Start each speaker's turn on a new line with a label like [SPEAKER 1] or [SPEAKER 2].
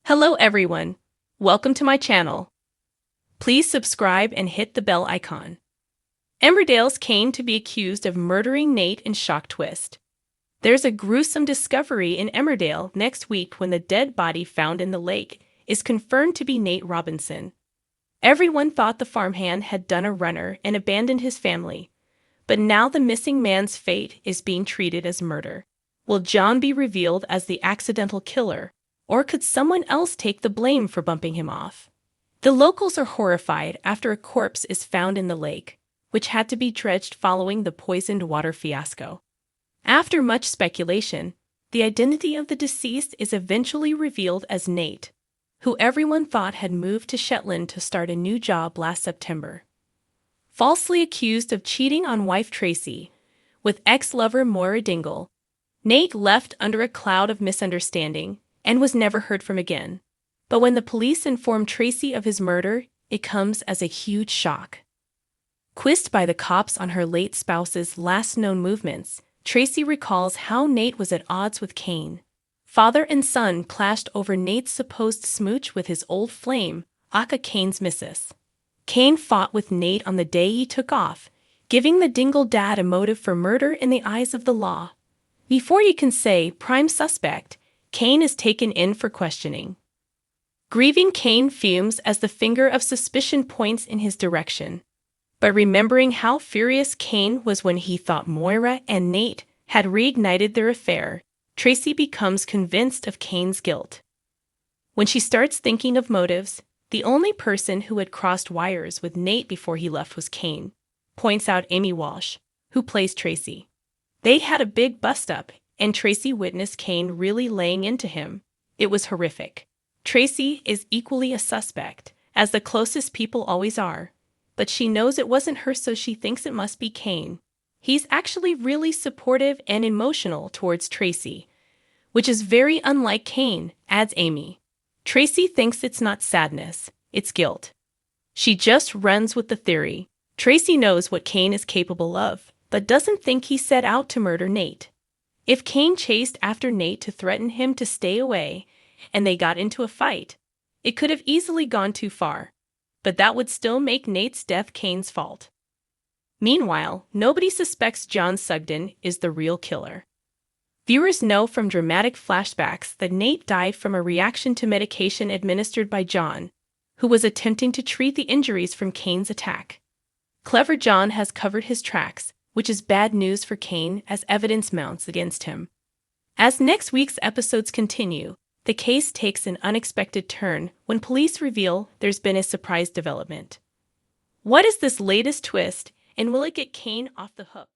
[SPEAKER 1] Hello everyone, welcome to my channel. Please subscribe and hit the bell icon. Emmerdale's Cain to be accused of murdering Nate in shock twist. There's a gruesome discovery in Emmerdale next week when the dead body found in the lake is confirmed to be Nate Robinson. Everyone thought the farmhand had done a runner and abandoned his family, but now the missing man's fate is being treated as murder. Will John be revealed as the accidental killer? Or could someone else take the blame for bumping him off? The locals are horrified after a corpse is found in the lake, which had to be dredged following the poisoned water fiasco. After much speculation, the identity of the deceased is eventually revealed as Nate, who everyone thought had moved to Shetland to start a new job last September. Falsely accused of cheating on wife Tracy with ex-lover Moira Dingle, Nate left under a cloud of misunderstanding and was never heard from again. But when the police informed Tracy of his murder, it comes as a huge shock. Quizzed by the cops on her late spouse's last known movements, Tracy recalls how Nate was at odds with Cain. Father and son clashed over Nate's supposed smooch with his old flame, aka Cain's missus. Cain fought with Nate on the day he took off, giving the Dingle dad a motive for murder in the eyes of the law. Before you can say prime suspect, Cain is taken in for questioning. Grieving Cain fumes as the finger of suspicion points in his direction. But remembering how furious Cain was when he thought Moira and Nate had reignited their affair, Tracy becomes convinced of Cain's guilt. When she starts thinking of motives, the only person who had crossed wires with Nate before he left was Cain, points out Amy Walsh, who plays Tracy. They had a big bust-up, and Tracy witnessed Cain really laying into him. It was horrific. Tracy is equally a suspect, as the closest people always are, but she knows it wasn't her, so she thinks it must be Cain. He's actually really supportive and emotional towards Tracy, which is very unlike Cain, adds Amy. Tracy thinks it's not sadness, it's guilt. She just runs with the theory. Tracy knows what Cain is capable of, but doesn't think he set out to murder Nate. If Cain chased after Nate to threaten him to stay away, and they got into a fight, it could have easily gone too far, but that would still make Nate's death Cain's fault. Meanwhile, nobody suspects John Sugden is the real killer. Viewers know from dramatic flashbacks that Nate died from a reaction to medication administered by John, who was attempting to treat the injuries from Cain's attack. Clever John has covered his tracks, which is bad news for Cain as evidence mounts against him. As next week's episodes continue, the case takes an unexpected turn when police reveal there's been a surprise development. What is this latest twist, and will it get Cain off the hook?